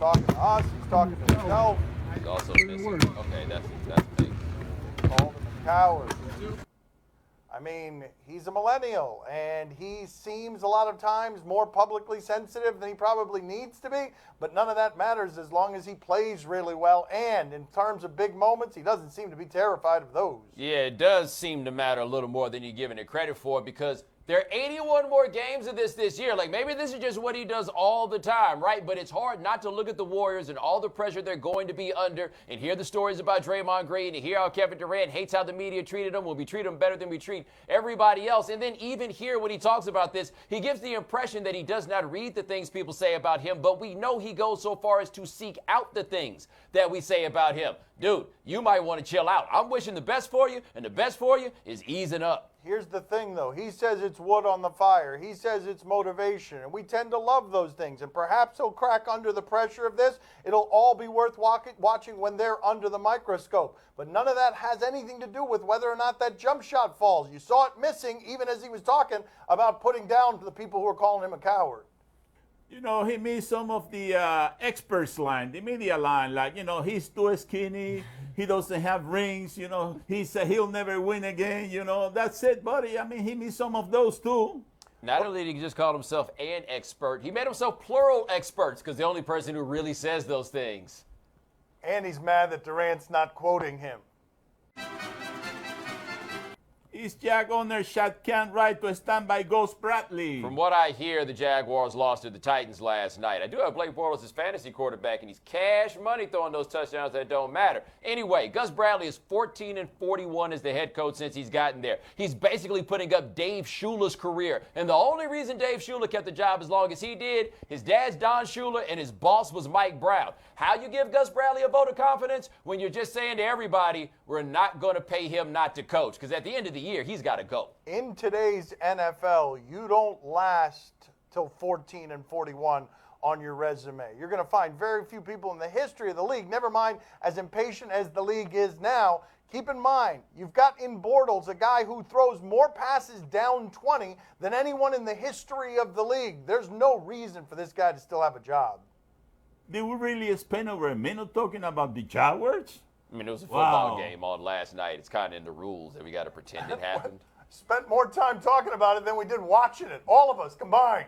talking to us. He's talking to himself. He's also missing. Okay, that's big. Called him a coward. I mean, he's a millennial, and he seems a lot of times more publicly sensitive than he probably needs to be, but none of that matters as long as he plays really well, and in terms of big moments, he doesn't seem to be terrified of those. Yeah, it does seem to matter a little more than you're giving it credit for, because there are 81 more games of this year. Like, maybe this is just what he does all the time, right? But it's hard not to look at the Warriors and all the pressure they're going to be under and hear the stories about Draymond Green and hear how Kevin Durant hates how the media treated him. Will we treat him better than we treat everybody else? And then even here when he talks about this, he gives the impression that he does not read the things people say about him, but we know he goes so far as to seek out the things that we say about him. Dude, you might want to chill out. I'm wishing the best for you, and the best for you is easing up. Here's the thing, though. He says it's wood on the fire. He says it's motivation, and we tend to love those things. And perhaps he'll crack under the pressure of this. It'll all be worth watching when they're under the microscope. But none of that has anything to do with whether or not that jump shot falls. You saw it missing even as he was talking about putting down the people who were calling him a coward. You know, he missed some of the experts line, the media line, like, you know, he's too skinny, he doesn't have rings, you know, he said he'll never win again, you know, that's it, buddy. I mean, he missed some of those too. Not only did he just call himself an expert, he made himself plural experts, because the only person who really says those things. And he's mad that Durant's not quoting him. Is Jag on their shot can't right to stand by Gus Bradley? From what I hear, the Jaguars lost to the Titans last night. I do have Blake Bortles as fantasy quarterback, and he's cash money throwing those touchdowns that don't matter. Anyway, Gus Bradley is 14-41 as the head coach since he's gotten there. He's basically putting up Dave Shula's career. And the only reason Dave Shula kept the job as long as he did, his dad's Don Shula and his boss was Mike Brown. How you give Gus Bradley a vote of confidence? When you're just saying to everybody, we're not going to pay him not to coach. Because at the end of the year, he's got to go. In today's NFL, you don't last till 14-41 on your resume. You're going to find very few people in the history of the league, never mind as impatient as the league is now. Keep in mind, you've got in Bortles a guy who throws more passes down 20 than anyone in the history of the league. There's no reason for this guy to still have a job. Did we really spend over a minute talking about the Jaguars? I mean, it was a football game on last night. It's kind of in the rules that we got to pretend it happened. Spent more time talking about it than we did watching it. All of us combined.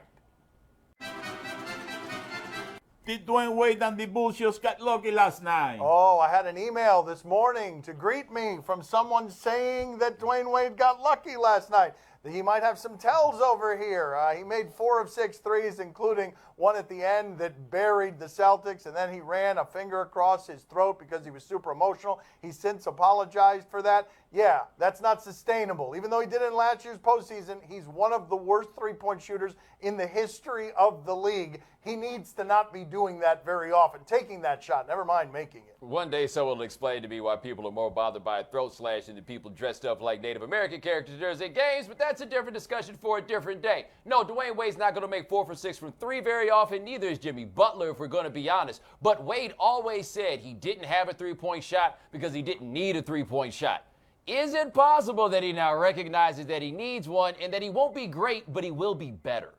Did Dwayne Wade and the Bulls just got lucky last night? Oh, I had an email this morning to greet me from someone saying that Dwayne Wade got lucky last night. That he might have some tells over here. He made 4 of 6 threes, including one at the end that buried the Celtics, and then he ran a finger across his throat because he was super emotional. He's since apologized for that. Yeah, that's not sustainable. Even though he did it in last year's postseason, he's one of the worst three-point shooters in the history of the league. He needs to not be doing that very often, taking that shot, never mind making it. One day someone will explain to me why people are more bothered by a throat slash than the people dressed up like Native American characters at games, but that's a different discussion for a different day. No, Dwayne Wade's not going to make 4 for 6 from 3 very often, neither is Jimmy Butler, if we're going to be honest. But Wade always said he didn't have a three-point shot because he didn't need a three-point shot. Is it possible that he now recognizes that he needs one and that he won't be great, but he will be better?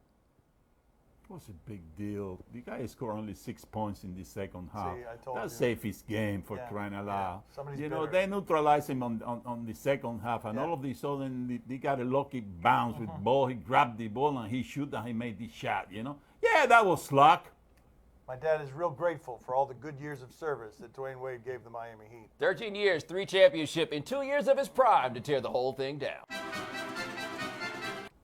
It was a big deal. The guy scored only 6 points in the second half. See, I told That's you. safest game for crying out loud. Somebody's You know, bitter. they neutralized him on the second half, and all of a sudden they got a lucky bounce with ball. He grabbed the ball and he shoot and he made the shot, you know. Yeah, that was luck. My dad is real grateful for all the good years of service that Dwayne Wade gave the Miami Heat. 13 years, 3 championships, and 2 years of his prime to tear the whole thing down.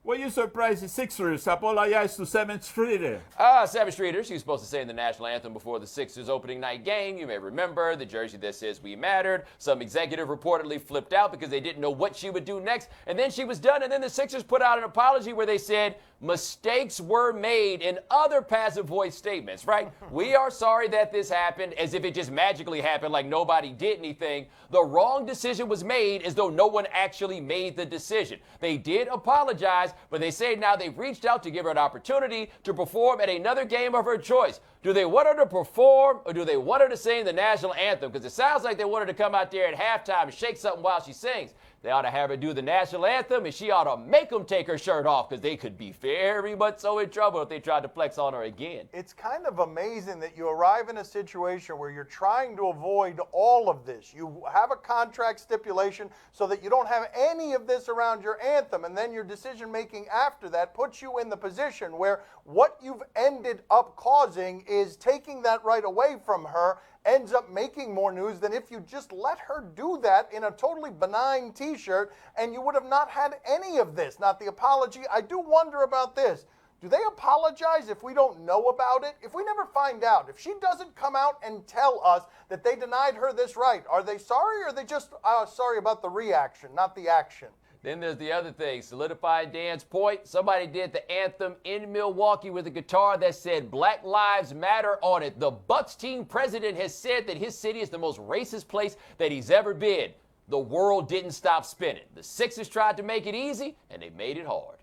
Were you surprised the Sixers apologized to 7th Streeter? 7th Streeters, she was supposed to sing the national anthem before the Sixers opening night game. You may remember the jersey that says "We Mattered." Some executive reportedly flipped out because they didn't know what she would do next. And then she was done, and then the Sixers put out an apology where they said mistakes were made in other passive voice statements, right? We are sorry that this happened, as if it just magically happened, like nobody did anything. The wrong decision was made as though no one actually made the decision. They did apologize, but they say now they've reached out to give her an opportunity to perform at another game of her choice. Do they want her to perform, or do they want her to sing the national anthem? Because it sounds like they want her to come out there at halftime and shake something while she sings. They ought to have her do the national anthem, and she ought to make them take her shirt off because they could be very much so in trouble if they tried to flex on her again. It's kind of amazing that you arrive in a situation where you're trying to avoid all of this. You have a contract stipulation so that you don't have any of this around your anthem, and then your decision making after that puts you in the position where what you've ended up causing is taking that right away from her, ends up making more news than if you just let her do that in a totally benign t-shirt, and you would have not had any of this, not the apology. I do wonder about this. Do they apologize if we don't know about it? If we never find out, if she doesn't come out and tell us that they denied her this right, are they sorry, or are they just sorry about the reaction, not the action? Then there's the other thing, solidifying Dan's point. Somebody did the anthem in Milwaukee with a guitar that said Black Lives Matter on it. The Bucs team president has said that his city is the most racist place that he's ever been. The world didn't stop spinning. The Sixers tried to make it easy, and they made it hard.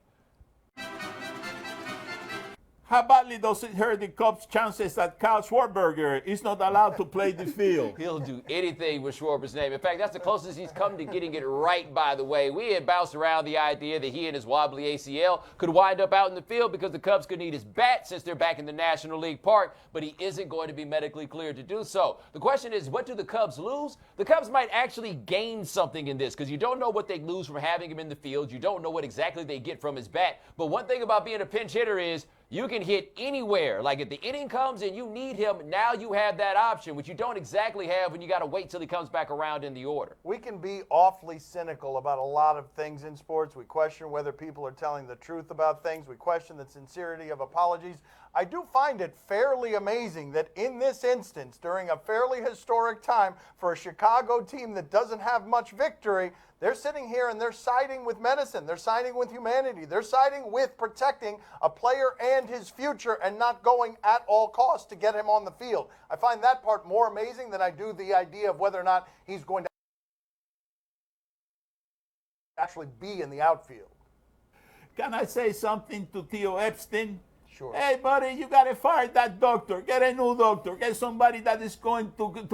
How badly does it hurt the Cubs' chances that Kyle Schwarber is not allowed to play the field? He'll do anything with Schwarber's name. In fact, that's the closest he's come to getting it right, by the way. We had bounced around the idea that he and his wobbly ACL could wind up out in the field because the Cubs could need his bat since they're back in the National League Park, but he isn't going to be medically cleared to do so. The question is, what do the Cubs lose? The Cubs might actually gain something in this because you don't know what they lose from having him in the field. You don't know what exactly they get from his bat. But one thing about being a pinch hitter is you can hit anywhere. Like if the inning comes and you need him, now you have that option, which you don't exactly have when you got to wait till he comes back around in the order. We can be awfully cynical about a lot of things in sports. We question whether people are telling the truth about things. We question the sincerity of apologies. I do find it fairly amazing that in this instance, during a fairly historic time for a Chicago team that doesn't have much victory, they're sitting here and they're siding with medicine. They're siding with humanity. They're siding with protecting a player and his future and not going at all costs to get him on the field. I find that part more amazing than I do the idea of whether or not he's going to actually be in the outfield. Can I say something to Theo Epstein? Sure. Hey, buddy, you got to fire that doctor. Get a new doctor. Get somebody that is going to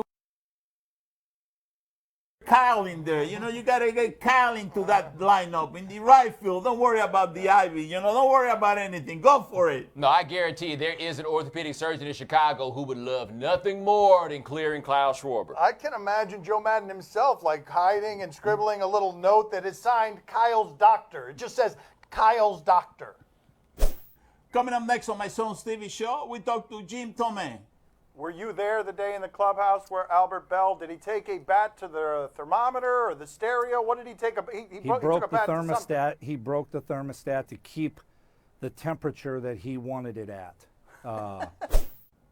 Kyle in there. You know, you got to get Kyle into that lineup in the right field. Don't worry about the Ivy. You know, don't worry about anything. Go for it. No, I guarantee you there is an orthopedic surgeon in Chicago who would love nothing more than clearing Kyle Schwarber. I can imagine Joe Madden himself like hiding and scribbling a little note that is signed Kyle's doctor. It just says Kyle's doctor. Coming up next on my son Stevie show, we talk to Jim Thome. Were you there the day in the clubhouse where Albert Bell, did he take a bat to the thermometer or the stereo? What did he take? He broke the thermostat. He broke the thermostat to keep the temperature that he wanted it at.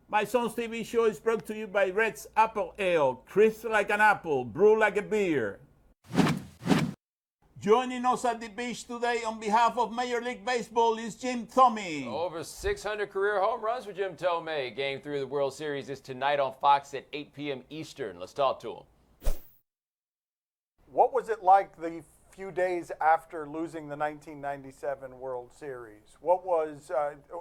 My Son's TV show is brought to you by Red's Apple Ale, crisp like an apple, brew like a beer. Joining us at the beach today on behalf of Major League Baseball is Jim Thome. Over 600 career home runs for Jim Thome. Game 3 of the World Series is tonight on Fox at 8 p.m. Eastern. Let's talk to him. What was it like the few days after losing the 1997 World Series? What was,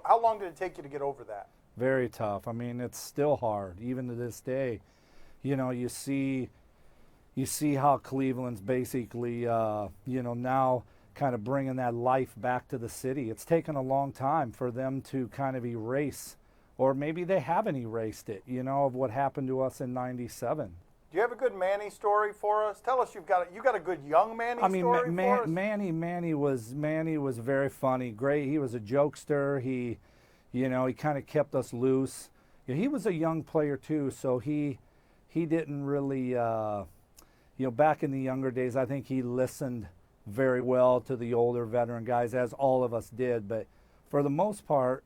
how long did it take you to get over that? Very tough. I mean, it's still hard, even to this day. You know, you see how Cleveland's basically, now kind of bringing that life back to the city. It's taken a long time for them to kind of erase, or maybe they haven't erased it, of what happened to us in '97. Do you have a good Manny story for us? Tell us you got a good young Manny story for us? Manny was very funny, great. He was a jokester. He kind of kept us loose. He was a young player too, so he didn't really. Back in the younger days, I think he listened very well to the older veteran guys, as all of us did. But for the most part,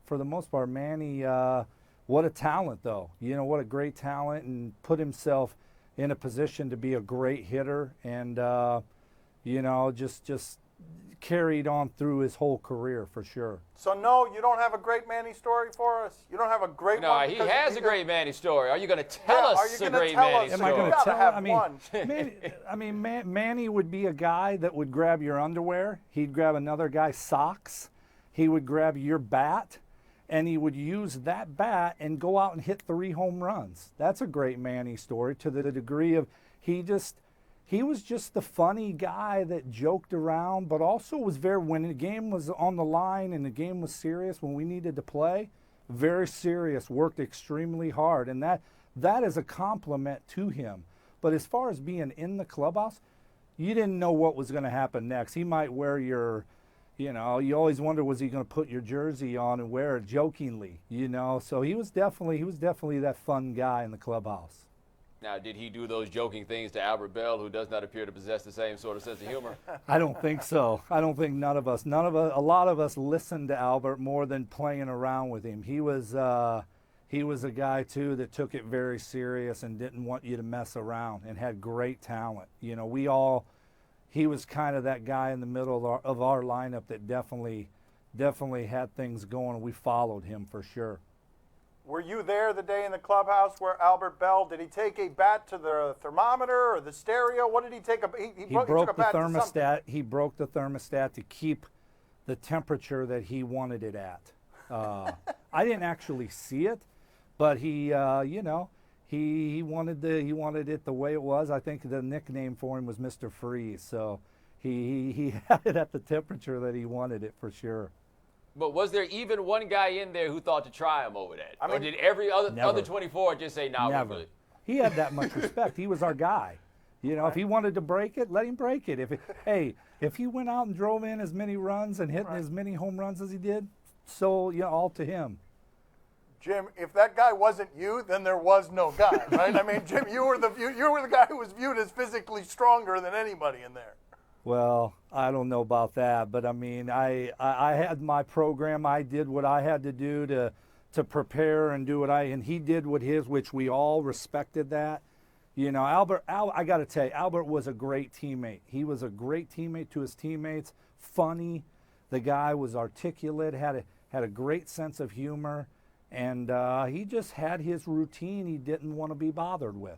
Manny, what a talent, though. What a great talent, and put himself in a position to be a great hitter, and just carried on through his whole career for sure. So no, you don't have a great Manny story for us? You don't have a great one? No, he has a great Manny story. Are you going to tell us a great Manny story? Am I going to tell? I mean, Manny would be a guy that would grab your underwear. He'd grab another guy's socks. He would grab your bat, and he would use that bat and go out and hit 3 home runs. That's a great Manny story, to the degree of he he was just the funny guy that joked around, but also was very, when the game was on the line and the game was serious, when we needed to play, very serious, worked extremely hard. And that is a compliment to him. But as far as being in the clubhouse, you didn't know what was going to happen next. He might wear your, you know, you always wonder, was he going to put your jersey on and wear it jokingly, you know? So he was definitely that fun guy in the clubhouse. Now, did he do those joking things to Albert Bell, who does not appear to possess the same sort of sense of humor? I don't think so. I don't think a lot of us listened to Albert more than playing around with him. He was a guy too that took it very serious and didn't want you to mess around and had great talent. You know, he was kind of that guy in the middle of our lineup that definitely had things going. We followed him for sure. Were you there the day in the clubhouse where Albert Bell, did he take a bat to the thermometer or the stereo? What did he take? He broke took a bat the to something. thermostat. He broke the thermostat to keep the temperature that he wanted it at. I didn't actually see it, but he wanted it the way it was. I think the nickname for him was Mr. Freeze. So he had it at the temperature that he wanted it for sure. But was there even one guy in there who thought to try him over that? Or did every other 24 just say, "Nah, we're good"? He had that much respect. He was our guy. You know, if he wanted to break it, let him break it. If he went out and drove in as many runs and hit as many home runs as he did, so all to him. Jim, if that guy wasn't you, then there was no guy, right? I mean, Jim, you were the guy who was viewed as physically stronger than anybody in there. Well, I don't know about that, but I mean, I had my program. I did what I had to do to prepare and do and he did what his, which we all respected that. You know, I got to tell you, Albert was a great teammate. He was a great teammate to his teammates, funny. The guy was articulate, had a great sense of humor, and he just had his routine he didn't want to be bothered with.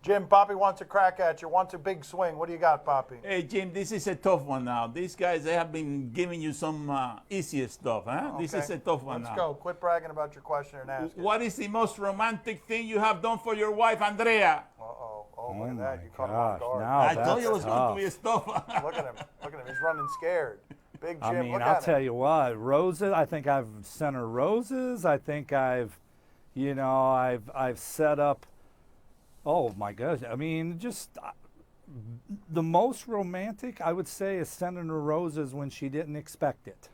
Jim, Pappy wants a crack at you, wants a big swing. What do you got, Pappy? Hey, Jim, this is a tough one now. These guys, they have been giving you some easier stuff, huh? Okay. This is a tough one Let's now. go. Quit bragging about your question and ask it. What is the most romantic thing you have done for your wife, Andrea? Uh-oh. Oh, look at that. You my caught him off gosh, guard. now I that's told you it was going tough. to be a stuff. Look at him. Look at him. He's running scared. Big Jim, I mean, look I'll at tell him. you what, roses, I think I've sent her roses. I think I've set up, oh my gosh, I mean, just the most romantic, I would say, is sending her roses when she didn't expect it.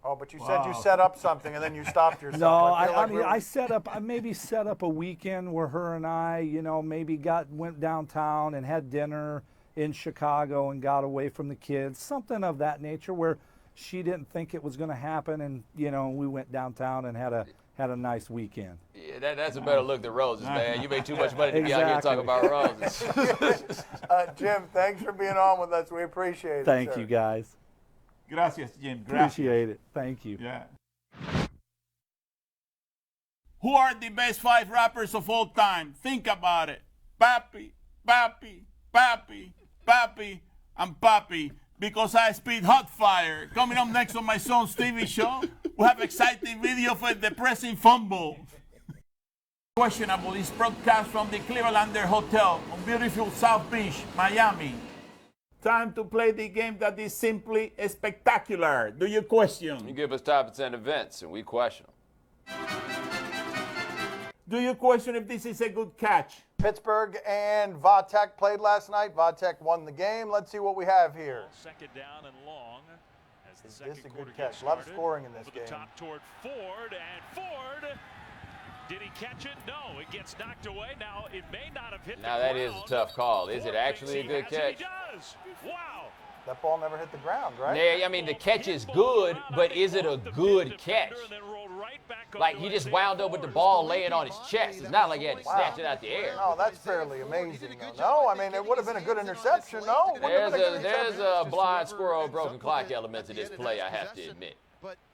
Oh, but you said you set up something and then you stopped yourself. No, I I maybe set up a weekend where her and I, maybe went downtown and had dinner in Chicago and got away from the kids, something of that nature where she didn't think it was going to happen, and we went downtown and had a nice weekend. Yeah, that's a better look than roses, man. You made too much money to be out here talking about roses. Jim, thanks for being on with us. We appreciate it. Thank sir. you, guys. Gracias, Jim. Gracias. Appreciate it. Thank you. Yeah. Who are the best 5 rappers of all time? Think about it. Pappy, Pappy, Pappy, Pappy, and Pappy. Because I spit hot fire. Coming up next on my son's TV show, we have exciting video for a depressing fumble. Questionable is broadcast from the Clevelander Hotel on beautiful South Beach, Miami. Time to play the game that is simply spectacular. Do you question? You give us topics and events, and we question them. Do you question if this is a good catch? Pittsburgh and Vatek played last night. Vatek won the game. Let's see what we have here. Second down and long. As the Is second this a good quarter catch? gets A lot of started. scoring in this Over the game. top toward Ford, and Ford, did he catch it? No, it gets knocked away. Now, it may not have hit Now, the that ground. is a tough call. Is it Ford actually a thinks good he has it. catch? He does. Wow. That ball never hit the ground, right? Yeah, I mean, the catch is good, but is it a good catch? Like, he just wound up with the ball laying on his chest. It's not like he had to snatch it out the air. No, that's fairly amazing. No, I mean, it would have been a good interception. No, it wouldn't have been a good There's interception. a blind squirrel, broken clock element to this play, I have to admit.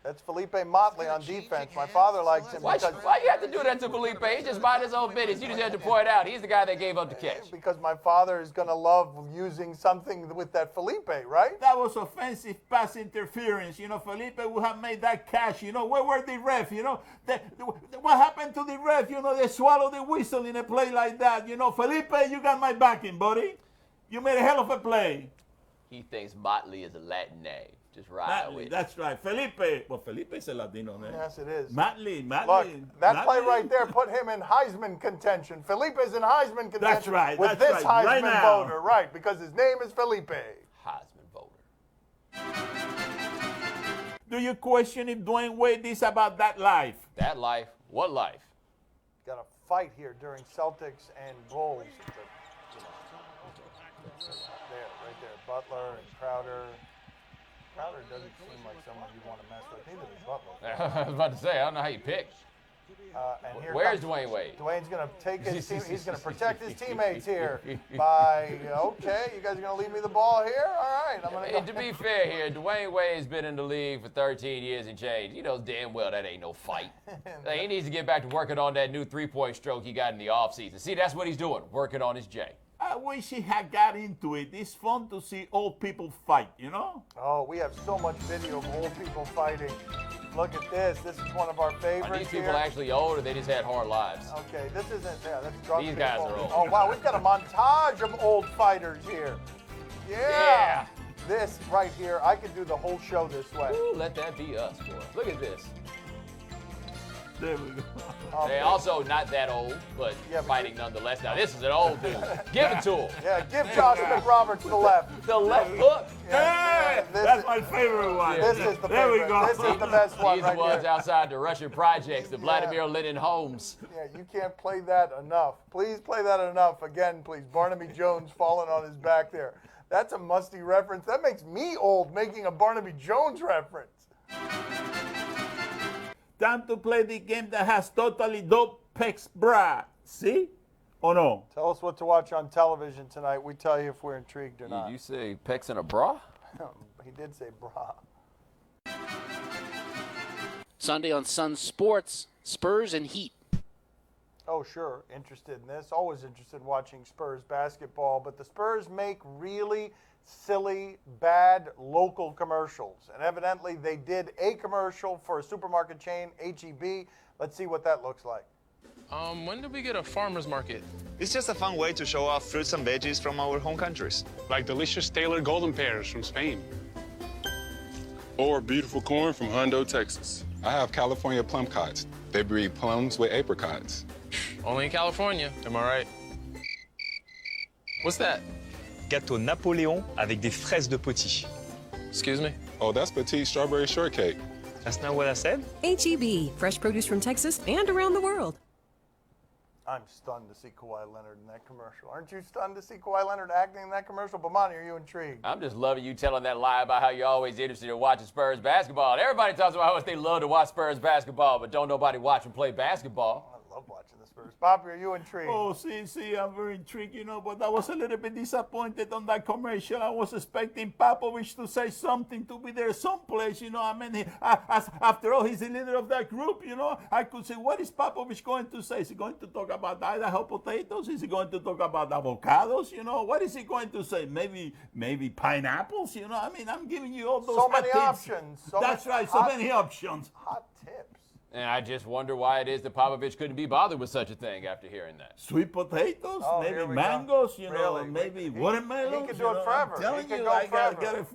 That's Felipe Motley on defense. My father likes him Why because you have to do that to Felipe? He's just mind his own business. You just have to point out he's the guy that gave up the catch. my father is going to love using something with that Felipe, right? That was offensive pass interference. Felipe would have made that catch. Where were the ref? What happened to the ref? They swallowed the whistle in a play like that. Felipe, you got my backing, buddy. You made a hell of a play. He thinks Motley is a Latin name. Just ride Motley, with it. that's right. Felipe. Well, Felipe is a Latino name. Yes, it is. Motley. Look, that play Motley. right there put him in Heisman contention. Felipe is in Heisman contention That's right, with that's this right, right Heisman now. voter, right? Because his name is Felipe. Heisman voter. Do you question if Dwayne Wade is about that life? That life. What life? Got a fight here during Celtics and Bulls. There, right there. Butler and Crowder. Crowder doesn't seem like someone you'd want to mess with. Neither does Butler. I was about to say, I don't know how you pick. And here Where's comes- Dwayne Wade? Dwayne's going to take his team. He's going to protect his teammates here by, okay, you guys are going to leave me the ball here? All right, I'm going Hey, to to go. be fair here, Dwayne Wade's been in the league for 13 years and change. He knows damn well that ain't no fight. Like, he needs to get back to working on that new three-point stroke he got in the offseason. See, that's what he's doing, working on his J. I wish he had got into it. It's fun to see old people fight, you know? Oh, we have so much video of old people fighting. Look at this. This is one of our Are favorites these people here. actually old or they just had hard lives? Okay, this isn't, yeah, that's drunk These people. guys are old. Oh, wow, we've got a montage of old fighters here. Yeah. Yeah. This right here, I could do the whole show this way. Ooh, let that be us, boy. Look at this. There we go. They're also not that old, but Yeah, but fighting nonetheless. Now, this is an old dude. Give it to him. Yeah, give Josh McRoberts the left. The left hook. Hey, this that's is- my favorite one. This is the There we favorite. go. This is the best one These right ones here. outside the Russian projects, the Vladimir Lenin homes. Yeah, you can't play that enough. Please play that enough. Again, please. Barnaby Jones falling on his back there. That's a musty reference. That makes me old making a Barnaby Jones reference. Time to play the game that has totally dope pecs bra. See? Or no? Tell us what to watch on television tonight. We tell you if we're intrigued or not. You say pecs in a bra? He did say bra. Sunday on Sun Sports, Spurs and Heat. Oh, sure. Interested in this. Always interested in watching Spurs basketball. But the Spurs make really silly, bad local commercials. And evidently they did a commercial for a supermarket chain, H-E-B. Let's see what that looks like. When did we get a farmer's market? It's just a fun way to show off fruits and veggies from our home countries. Like delicious Taylor golden pears from Spain. Or beautiful corn from Hondo, Texas. I have California plum cots. They breed plums with apricots. Only in California, am I right? What's that? Gâteau Napoléon avec des fraises de potis. Excuse me? Oh, that's petite strawberry shortcake. That's not what I said? H-E-B, fresh produce from Texas and around the world. I'm stunned to see Kawhi Leonard in that commercial. Aren't you stunned to see Kawhi Leonard acting in that commercial? Bomani, are you intrigued? I'm just loving you telling that lie about how you're always interested in watching Spurs basketball. Everybody talks about how much they love to watch Spurs basketball, but don't nobody watch them play basketball. I love watching the Spurs. Pappy, are you intrigued? Oh, see, I'm very intrigued, you know, but I was a little bit disappointed on that commercial. I was expecting Popovich to say something, to be there someplace, you know. I mean, after all, he's the leader of that group, you know. I could say, what is Popovich going to say? Is he going to talk about Idaho potatoes? Is he going to talk about avocados? You know, what is he going to say? Maybe pineapples, you know. I mean, I'm giving you all those So many hot tips. options. That's right, so many options. Hot tips. And I just wonder why it is that Popovich couldn't be bothered with such a thing after hearing that. Sweet potatoes, Oh, maybe here we go. mangoes, you know, Really? maybe He- watermelons. he could do you it know, forever. I'm He telling could you, go I got forever.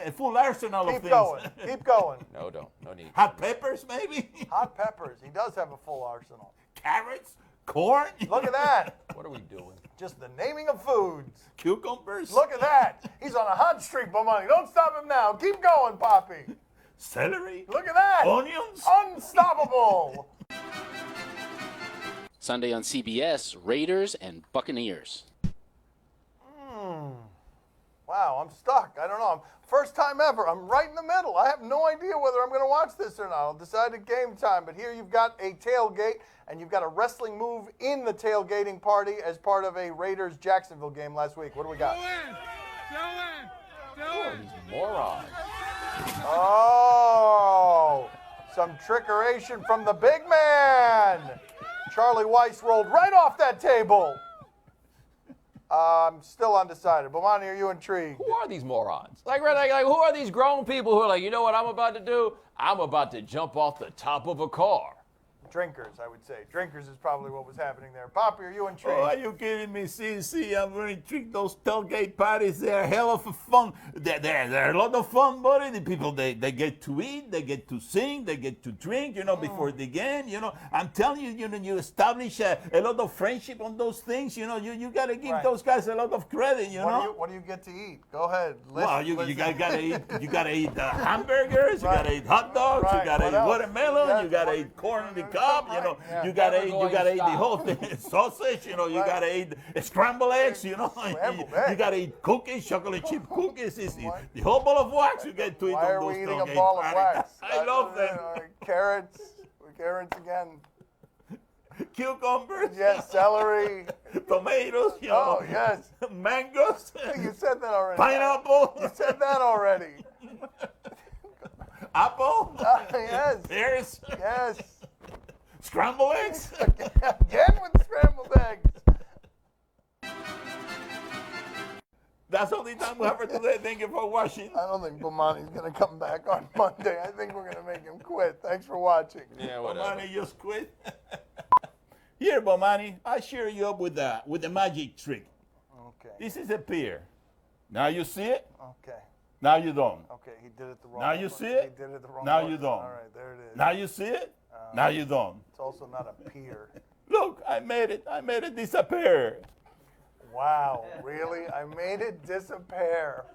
a full arsenal of Keep things. going. Keep going. No, don't. No need. Hot peppers, maybe. Hot peppers. He does have a full arsenal. Carrots, corn. Look at that. What are we doing? Just the naming of foods. Cucumbers. Look at that. He's on a hot streak, Bomani. Don't stop him now. Keep going, Pappy. Celery. Look at that. Onions. Unstoppable. Sunday on CBS, Raiders and Buccaneers. Wow, I'm stuck. I don't know. First time ever. I'm right in the middle. I have no idea whether I'm going to watch this or not. I'll decide at game time. But here you've got a tailgate, and you've got a wrestling move in the tailgating party as part of a Raiders-Jacksonville game last week. What do we got? These morons. Oh, some trickeration from the big man. Charlie Weiss rolled right off that table. I'm still undecided. Bomani, are you intrigued? Who are these morons? Like who are these grown people who are like, you know what I'm about to do? I'm about to jump off the top of a car. drinkers, I would say. Drinkers is probably what was happening there. Pappy, are you intrigued? Oh, are you kidding me? See, I'm very intrigued. Those tailgate parties, they're hell of a fun. They're a lot of fun, buddy. The people, they get to eat, they get to sing, they get to drink, before the game. I'm telling you, you establish a lot of friendship on those things. You got to give those guys a lot of credit, What do you get to eat? Go ahead. You gotta eat hamburgers, you gotta eat hot dogs, you gotta eat watermelon, you gotta eat corn on the cob, you gotta eat the whole thing, sausage, you gotta eat scrambled eggs, you gotta eat cookies, chocolate chip cookies, the whole ball of wax you get to eat Why on are those we eating a tailgate ball of parties. wax? I love them. Carrots again. Cucumbers. Yes, celery. Tomatoes. Oh, yes. Mangoes. You said that already. Pineapple. You said that already. Apple. Yes. Pears. Yes. Scrambled eggs. Again with scrambled eggs. That's all the time we have for today. Thank you for watching. I don't think Bomani's going to come back on Monday. I think we're going to make him quit. Thanks for watching. Yeah, whatever. Bomani just quit. Here, Bomani, I cheer you up with the magic trick. Okay. This is a pear. Now you see it. Okay. Now you don't. Okay, he did it the wrong Now you see it. He did it the wrong Now way. you don't. All right, there it is. Now you see it. Now you don't. It's also not a peer. Look, I made it. I made it disappear. Wow, really? I made it disappear.